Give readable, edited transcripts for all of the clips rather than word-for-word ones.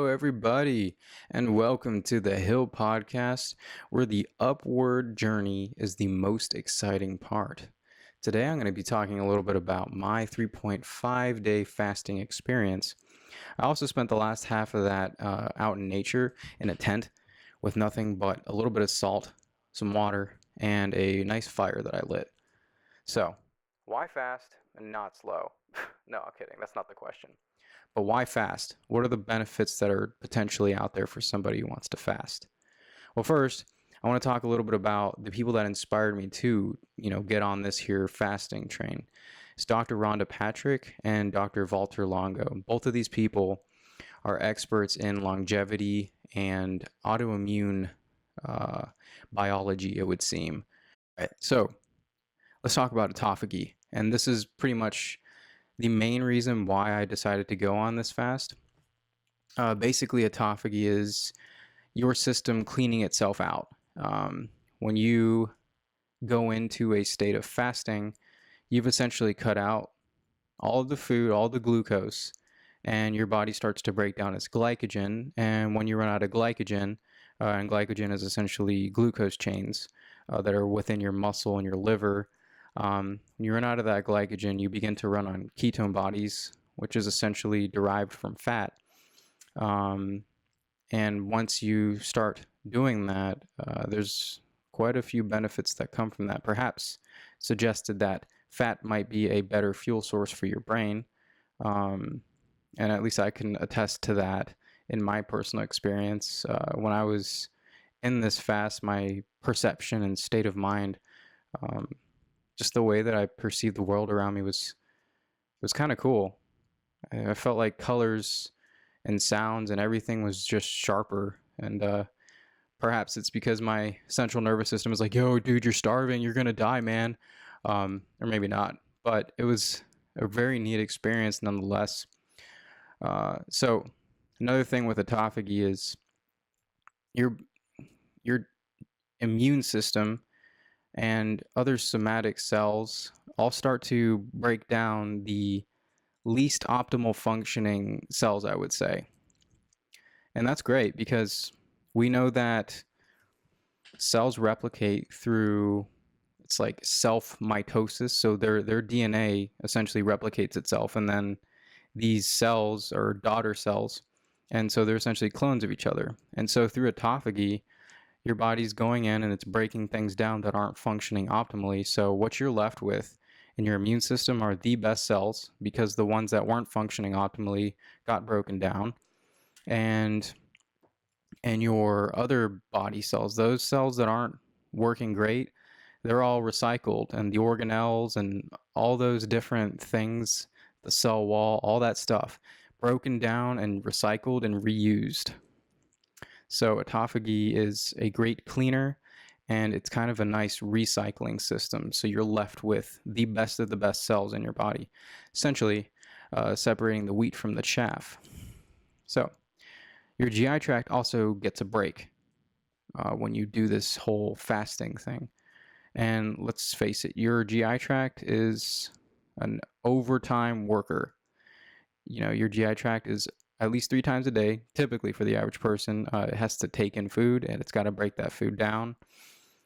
everybody, and welcome to the Hill Podcast, where the upward journey is the most exciting part. Today, I'm going to be talking a little bit about my 3.5 day fasting experience. I also spent the last half of that out in nature in a tent with nothing but a little bit of salt, some water, and a nice fire that I lit. So, why fast and not slow? No, I'm kidding. That's not the question. But why fast? What are the benefits that are potentially out there for somebody who wants to fast? Well, first, I want to talk a little bit about the people that inspired me to, get on this here fasting train. It's Dr. Rhonda Patrick and Dr. Walter Longo. Both of these people are experts in longevity and autoimmune biology, it would seem. Right, so let's talk about autophagy. And this is pretty much the main reason why I decided to go on this fast. Basically, autophagy is your system cleaning itself out. When you go into a state of fasting, you've essentially cut out all of the food, all the glucose, and your body starts to break down its glycogen. And when you run out of glycogen, and glycogen is essentially glucose chains that are within your muscle and your liver, when you run out of that glycogen, you begin to run on ketone bodies, which is essentially derived from fat. And once you start doing that, there's quite a few benefits that come from that. Perhaps suggested that fat might be a better fuel source for your brain. And at least I can attest to that in my personal experience. When I was in this fast, my perception and state of mind, just the way that I perceived the world around me was kind of cool. I felt like colors and sounds and everything was just sharper. And perhaps it's because my central nervous system is like, yo, dude, you're starving. You're going to die, man. Or maybe not. But it was a very neat experience nonetheless. So another thing with autophagy is your immune system and other somatic cells all start to break down the least optimal functioning cells, I would say. And that's great because we know that cells replicate through, it's like self-mitosis. So their DNA essentially replicates itself, and then these cells are daughter cells. And so they're essentially clones of each other. And so through autophagy, your body's going in and it's breaking things down that aren't functioning optimally. So what you're left with in your immune system are the best cells, because the ones that weren't functioning optimally got broken down. And your other body cells, those cells that aren't working great, they're all recycled, and the organelles and all those different things, the cell wall, all that stuff, broken down and recycled and reused. So autophagy is a great cleaner, and it's kind of a nice recycling system. So you're left with the best of the best cells in your body, essentially separating the wheat from the chaff. So your GI tract also gets a break when you do this whole fasting thing. And let's face it, your GI tract is an overtime worker. Your GI tract is at least 3 times a day, typically for the average person. It has to take in food, and it's got to break that food down.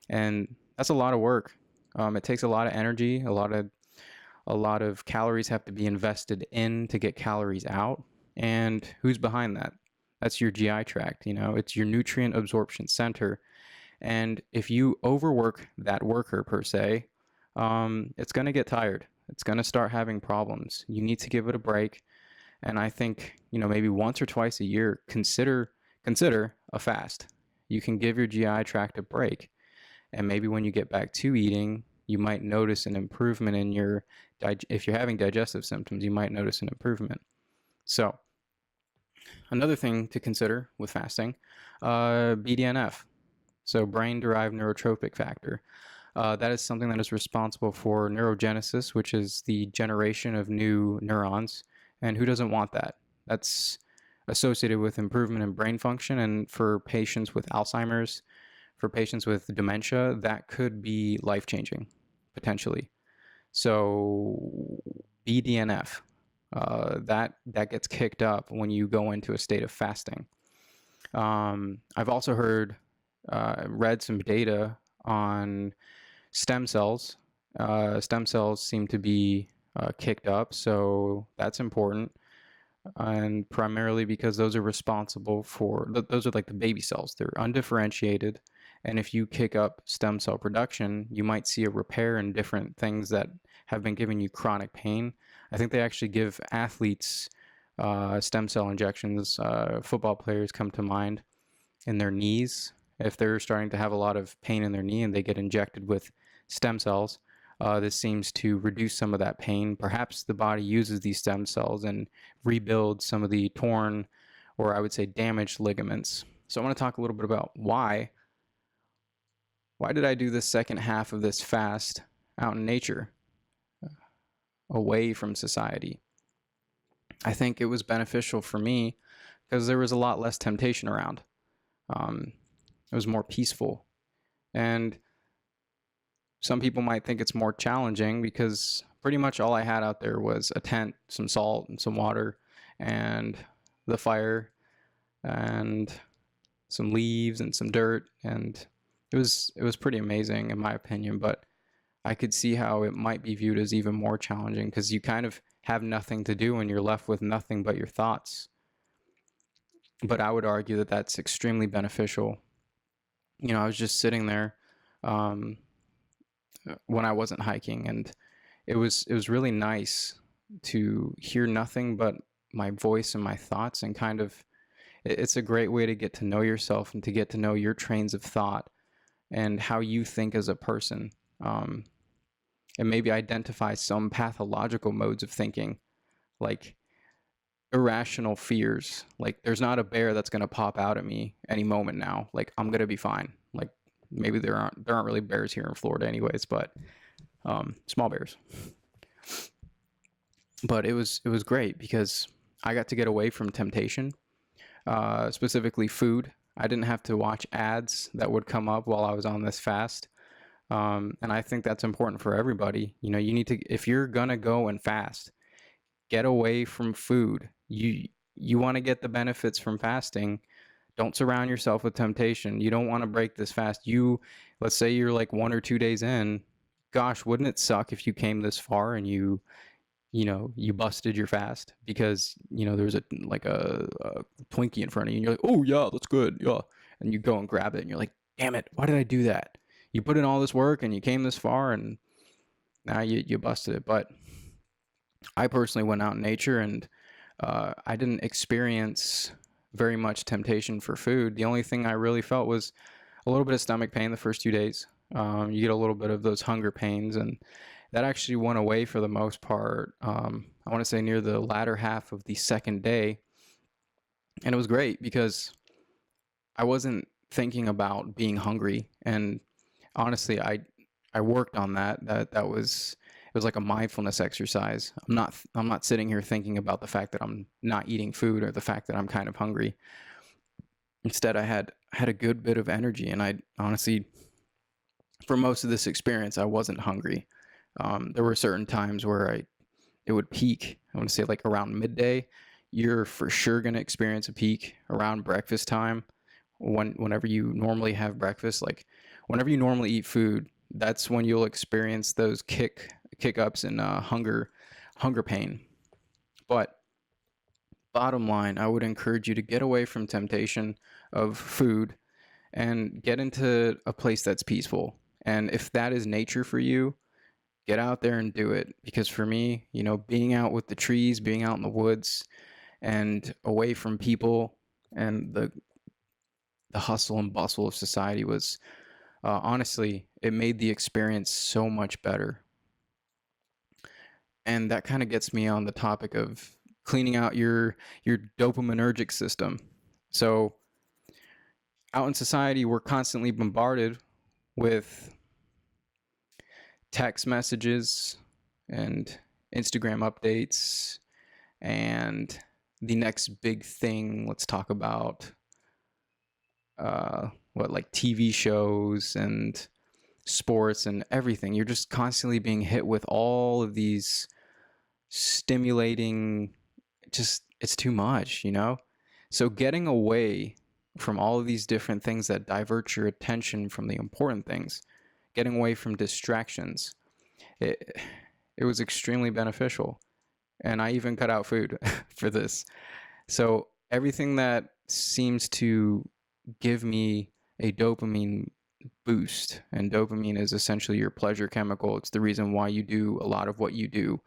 And that's a lot of work. It takes a lot of energy. A lot of calories have to be invested in to get calories out. And who's behind that? That's your GI tract. It's your nutrient absorption center. And if you overwork that worker per se, it's going to get tired. It's going to start having problems. You need to give it a break. And I think, maybe once or twice a year, consider a fast. You can give your GI tract a break. And maybe when you get back to eating, you might notice an improvement in if you're having digestive symptoms, you might notice an improvement. So another thing to consider with fasting, BDNF. So brain-derived neurotrophic factor. That is something that is responsible for neurogenesis, which is the generation of new neurons. And who doesn't want that? That's associated with improvement in brain function. And for patients with Alzheimer's, for patients with dementia, that could be life-changing, potentially. So BDNF, that gets kicked up when you go into a state of fasting. I've also read some data on stem cells. Stem cells seem to be kicked up, so that's important. And primarily because those are responsible for, those are like the baby cells. They're undifferentiated. And if you kick up stem cell production, you might see a repair in different things that have been giving you chronic pain. I think they actually give athletes stem cell injections. Football players come to mind in their knees. If they're starting to have a lot of pain in their knee and they get injected with stem cells, this seems to reduce some of that pain. Perhaps the body uses these stem cells and rebuilds some of the torn, or I would say damaged ligaments. So I want to talk a little bit about why. Why did I do this second half of this fast out in nature, away from society? I think it was beneficial for me because there was a lot less temptation around. It was more peaceful. And some people might think it's more challenging because pretty much all I had out there was a tent, some salt, and some water, and the fire, and some leaves and some dirt, and it was pretty amazing in my opinion. But I could see how it might be viewed as even more challenging because you kind of have nothing to do and you're left with nothing but your thoughts. But I would argue that that's extremely beneficial. I was just sitting there um, when I wasn't hiking, and it was really nice to hear nothing but my voice and my thoughts, and kind of it's a great way to get to know yourself and to get to know your trains of thought and how you think as a person, and maybe identify some pathological modes of thinking, like irrational fears. Like there's not a bear that's going to pop out at me any moment now. Like I'm going to be fine. Like maybe there aren't really bears here in Florida anyways, but small bears. But it was great because I got to get away from temptation, specifically food. I didn't have to watch ads that would come up while I was on this fast. And I think that's important for everybody. You need to, if you're gonna go and fast, get away from food. You want to get the benefits from fasting. Don't surround yourself with temptation. You don't want to break this fast. Let's say you're like 1 or 2 days in. Gosh, wouldn't it suck if you came this far and you busted your fast because there's a Twinkie in front of you and you're like, oh yeah, that's good, yeah, and you go and grab it and you're like, damn it, why did I do that? You put in all this work and you came this far and now you busted it. But I personally went out in nature and I didn't experience very much temptation for food. The only thing I really felt was a little bit of stomach pain the first 2 days. You get a little bit of those hunger pains, and that actually went away for the most part. I want to say near the latter half of the second day. And it was great because I wasn't thinking about being hungry. And honestly, I worked on that. It was like a mindfulness exercise. I'm not sitting here thinking about the fact that I'm not eating food or the fact that I'm kind of hungry. Instead, I had a good bit of energy, and I honestly, for most of this experience, I wasn't hungry. There were certain times where it would peak. I want to say like around midday. You're for sure going to experience a peak around breakfast time. Whenever you normally have breakfast, like whenever you normally eat food, that's when you'll experience those kick ups and hunger pain. But bottom line, I would encourage you to get away from temptation of food and get into a place that's peaceful. And if that is nature for you, get out there and do it. Because for me, being out with the trees, being out in the woods and away from people and the hustle and bustle of society was honestly, it made the experience so much better. And that kind of gets me on the topic of cleaning out your dopaminergic system. So out in society, we're constantly bombarded with text messages and Instagram updates and the next big thing. Let's talk about like TV shows and sports and everything. You're just constantly being hit with all of these stimulating. Just, it's too much, you know? So getting away from all of these different things that divert your attention from the important things, getting away from distractions, it, it was extremely beneficial. And I even cut out food for this. So everything that seems to give me a dopamine boost, and dopamine is essentially your pleasure chemical. It's the reason why you do a lot of what you do.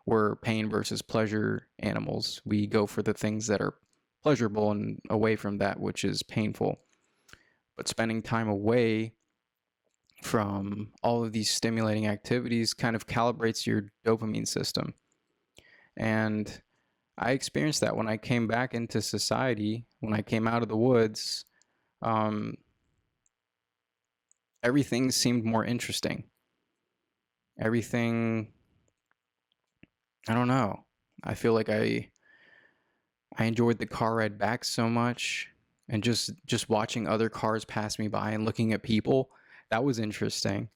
We're pain versus pleasure animals. We go for the things that are pleasurable and away from that which is painful. But spending time away from all of these stimulating activities kind of calibrates your dopamine system. And I experienced that when I came back into society, when I came out of the woods. Um, Everything seemed more interesting. Everything, I don't know. I feel like I enjoyed the car ride back so much, and just watching other cars pass me by and looking at people, that was interesting.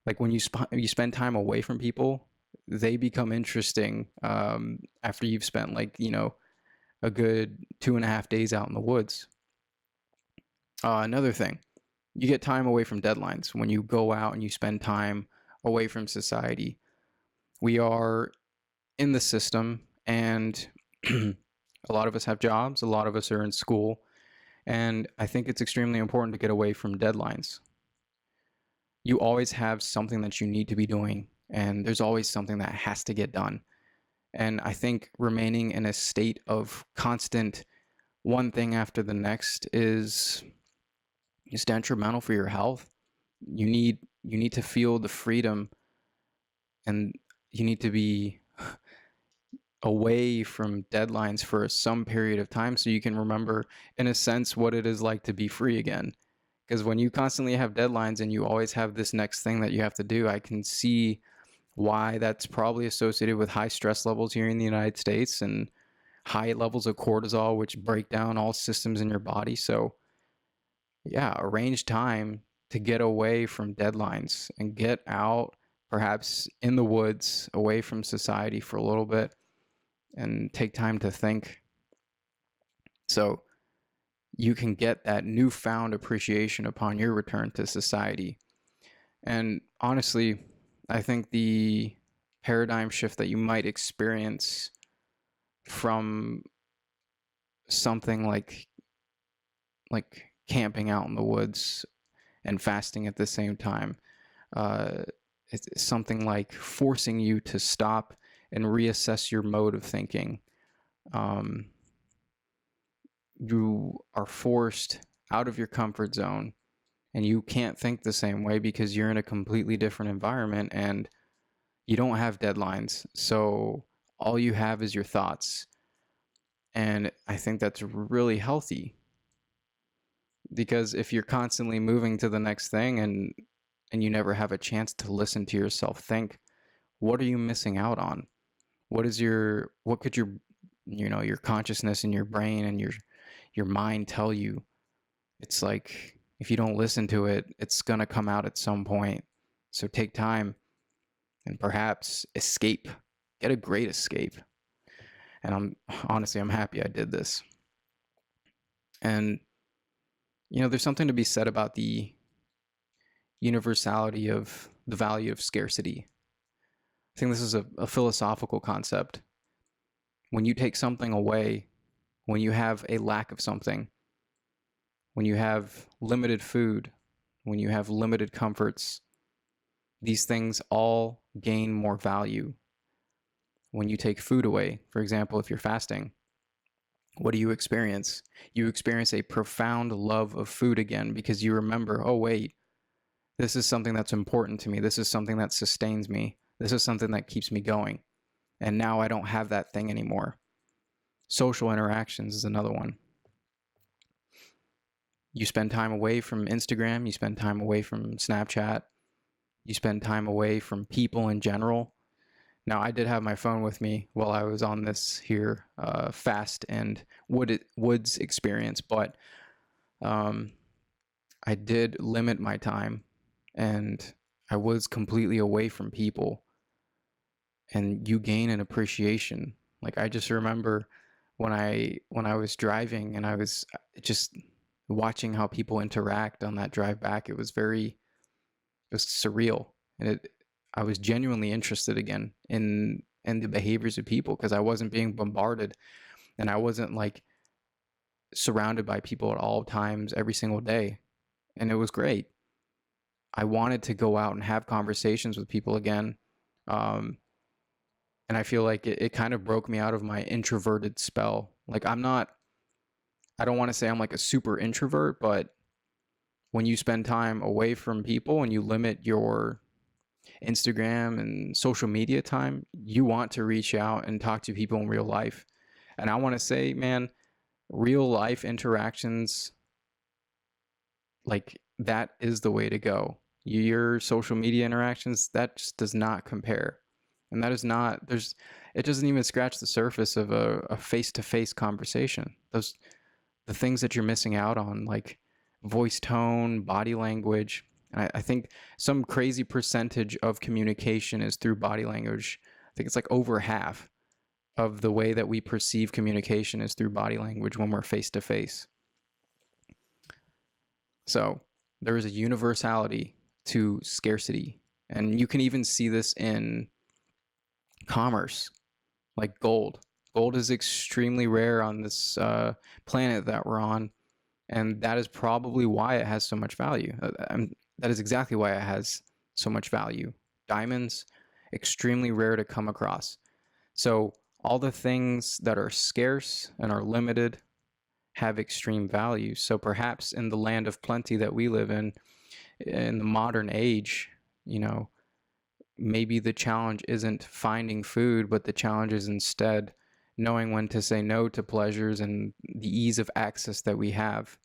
Like when you spend time away from people, they become interesting after you've spent, like, a good 2.5 days out in the woods. Another thing, you get time away from deadlines when you go out and you spend time away from society. We are in the system, and a lot of us have jobs, a lot of us are in school, and I think it's extremely important to get away from deadlines. You always have something that you need to be doing, and there's always something that has to get done. And I think remaining in a state of constant one thing after the next is detrimental for your health. You need to feel the freedom, and you need to be away from deadlines for some period of time so you can remember, in a sense, what it is like to be free again. Because when you constantly have deadlines and you always have this next thing that you have to do, I can see why that's probably associated with high stress levels here in the United States and high levels of cortisol, which break down all systems in your body. So, yeah, arrange time to get away from deadlines and get out, perhaps in the woods, away from society for a little bit, and take time to think. So you can get that newfound appreciation upon your return to society. And honestly, I think the paradigm shift that you might experience from something like camping out in the woods and fasting at the same time, uh, it's something like forcing you to stop and reassess your mode of thinking. Um, you are forced out of your comfort zone, and you can't think the same way because you're in a completely different environment and you don't have deadlines. So all you have is your thoughts. And I think that's really healthy, because if you're constantly moving to the next thing and you never have a chance to listen to yourself think, what are you missing out on? What could your consciousness and your brain and your mind tell you? It's like, if you don't listen to it, it's going to come out at some point. So take time and perhaps escape. Get a great escape. And I'm happy I did this. And there's something to be said about the universality of the value of scarcity. I think this is a philosophical concept. When you take something away, when you have a lack of something, when you have limited food, when you have limited comforts, these things all gain more value. When you take food away, for example, if you're fasting, what do you experience? You experience a profound love of food again, because you remember, oh, wait, this is something that's important to me. This is something that sustains me. This is something that keeps me going. And now I don't have that thing anymore. Social interactions is another one. You spend time away from Instagram, you spend time away from Snapchat, you spend time away from people in general. Now, I did have my phone with me while I was on this here fast and woods experience, but I did limit my time, and I was completely away from people. and you gain an appreciation. Like I just remember when I was driving and I was just watching how people interact on that drive back. It was surreal, and it I was genuinely interested again in the behaviors of people because I wasn't being bombarded and I wasn't like surrounded by people at all times every single day, and it was great. I wanted to go out and have conversations with people again. Um, and I feel like it kind of broke me out of my introverted spell. Like I don't want to say I'm like a super introvert, but when you spend time away from people and you limit your Instagram and social media time, you want to reach out and talk to people in real life. And I want to say, man, real life interactions, like that is the way to go. Your social media interactions, that just does not compare. And that is not, it doesn't even scratch the surface of a face-to-face conversation. The things that you're missing out on, like voice tone, body language. And I think some crazy percentage of communication is through body language. I think it's like over half of the way that we perceive communication is through body language when we're face to face. So there is a universality to scarcity. And you can even see this in commerce, like gold. Gold is extremely rare on this planet that we're on, and that is probably why it has so much value. That is exactly why it has so much value. Diamonds, extremely rare to come across. So all the things that are scarce and are limited have extreme value. So perhaps in the land of plenty that we live in the modern age, you know, maybe the challenge isn't finding food, but the challenge is instead knowing when to say no to pleasures and the ease of access that we have.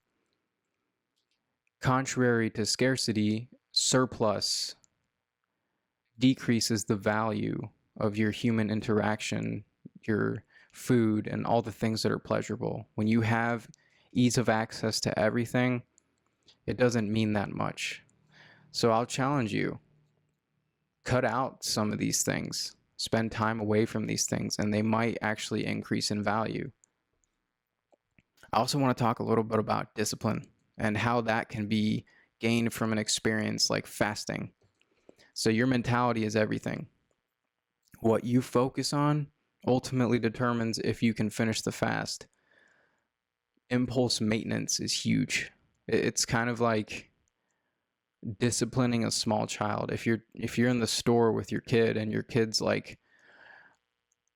Contrary to scarcity, surplus decreases the value of your human interaction, your food, and all the things that are pleasurable. When you have ease of access to everything, it doesn't mean that much. So I'll challenge you, cut out some of these things, spend time away from these things, and they might actually increase in value. I also want to talk a little bit about discipline and how that can be gained from an experience like fasting. So your mentality is everything. What you focus on ultimately determines if you can finish the fast. Impulse maintenance is huge. It's kind of like disciplining a small child. If you're in the store with your kid and your kid's like,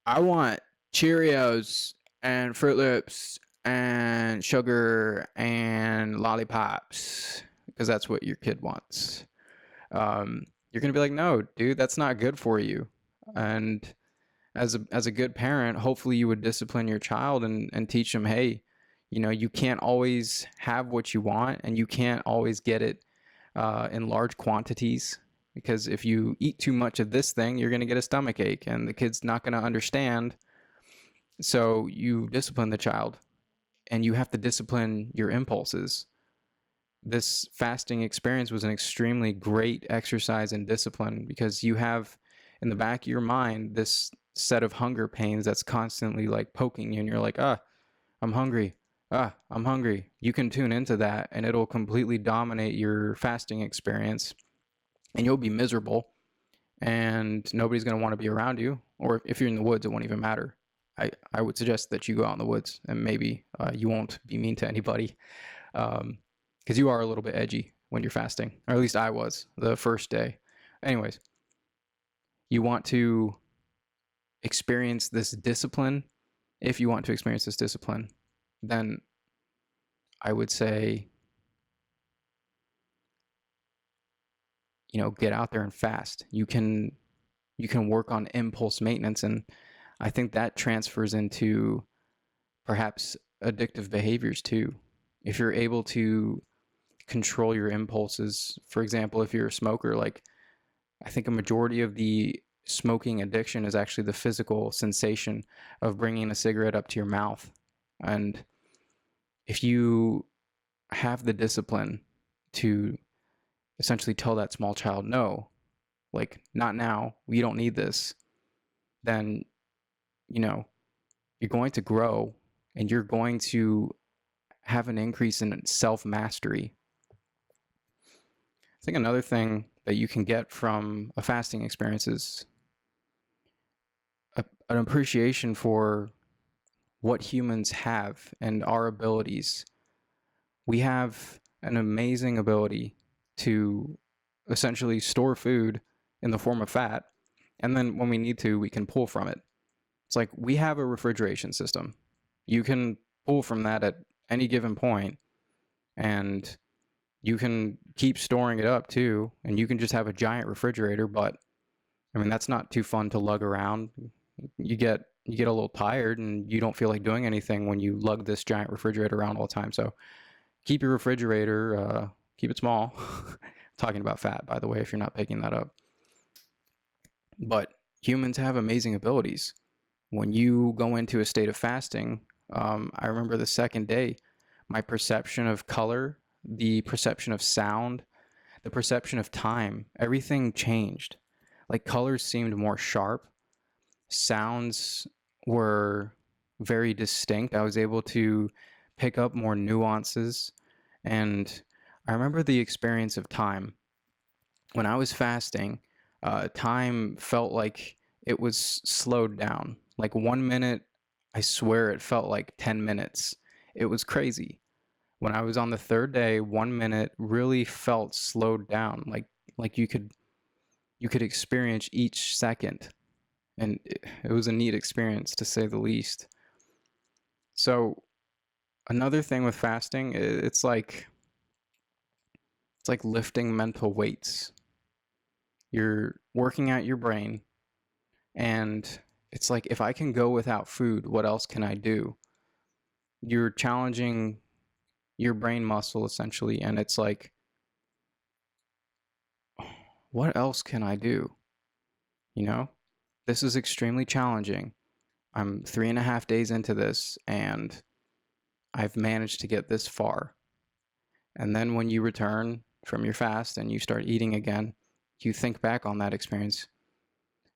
I want Cheerios and Fruit Loops and sugar and lollipops because that's what your kid wants. You're gonna be like, no, dude, that's not good for you. And as a good parent, hopefully you would discipline your child and teach them, hey, you know, you can't always have what you want, and you can't always get it in large quantities, because if you eat too much of this thing, you're going to get a stomach ache and the kid's not going to understand. So you discipline the child, and you have to discipline your impulses. This fasting experience was an extremely great exercise in discipline, because you have in the back of your mind this set of hunger pains that's constantly like poking you, and you're like, I'm hungry. I'm hungry. You can tune into that and it'll completely dominate your fasting experience, and you'll be miserable, and nobody's going to want to be around you. Or if you're in the woods, it won't even matter. I would suggest that you go out in the woods, and maybe you won't be mean to anybody, because you are a little bit edgy when you're fasting, or at least I was the first day. Anyways, you want to experience this discipline. If you want to experience this discipline, then I would say, you know, get out there and fast. You can work on impulse maintenance, and I think that transfers into perhaps addictive behaviors too. If you're able to control your impulses, for example, if you're a smoker, like I think a majority of the smoking addiction is actually the physical sensation of bringing a cigarette up to your mouth. And if you have the discipline to essentially tell that small child, no, like not now, we don't need this, then, you know, you're going to grow and you're going to have an increase in self-mastery. I think another thing that you can get from a fasting experience is an appreciation for what humans have and our abilities. We have an amazing ability to essentially store food in the form of fat, and then when we need to, we can pull from it. It's like we have a refrigeration system. You can pull from that at any given point, and you can keep storing it up too, and you can just have a giant refrigerator. But I mean, that's not too fun to lug around. You get a little tired, and you don't feel like doing anything when you lug this giant refrigerator around all the time. So keep your refrigerator, keep it small. Talking about fat, by the way, if you're not picking that up. But humans have amazing abilities. When you go into a state of fasting, I remember the second day, my perception of color, the perception of sound, the perception of time, everything changed. Like colors seemed more sharp, sounds were very distinct. I was able to pick up more nuances. And I remember the experience of time. When I was fasting, time felt like it was slowed down. Like 1 minute, I swear it felt like 10 minutes. It was crazy. When I was on the third day, 1 minute really felt slowed down. Like you could experience each second. And it was a neat experience to say the least. So another thing with fasting, it's like lifting mental weights. You're working out your brain, and it's like, if I can go without food, what else can I do? You're challenging your brain muscle essentially, and it's like, what else can I do? You know, this is extremely challenging. I'm 3.5 days into this, and I've managed to get this far. And then when you return from your fast and you start eating again, you think back on that experience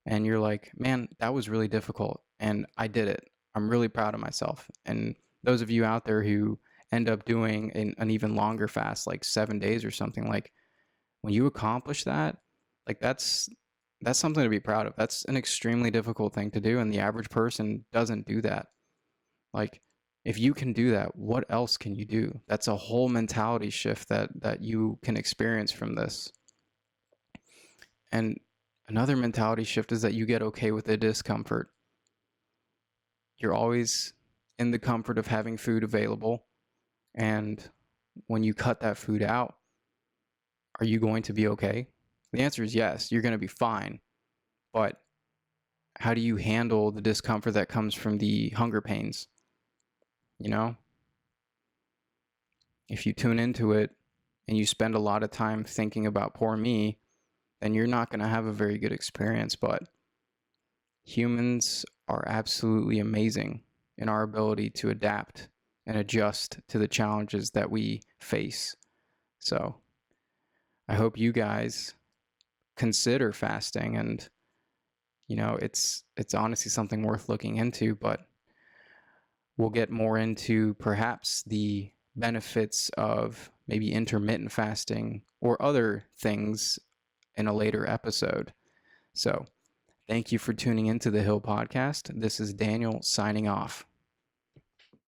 and you're like, man, that was really difficult and I did it. I'm really proud of myself. And those of you out there who end up doing an even longer fast, like 7 days or something, like when you accomplish that, like that's something to be proud of. That's an extremely difficult thing to do, and the average person doesn't do that. Like, if you can do that, what else can you do? That's a whole mentality shift that you can experience from this. And another mentality shift is that you get okay with the discomfort. You're always in the comfort of having food available, and when you cut that food out, are you going to be okay? The answer is yes, you're going to be fine. But how do you handle the discomfort that comes from the hunger pains? You know, if you tune into it and you spend a lot of time thinking about poor me, then you're not going to have a very good experience. But humans are absolutely amazing in our ability to adapt and adjust to the challenges that we face. So I hope you guys consider fasting, and it's honestly something worth looking into. But we'll get more into perhaps the benefits of maybe intermittent fasting or other things in a later episode. So thank you for tuning into the Hill Podcast. This is Daniel signing off.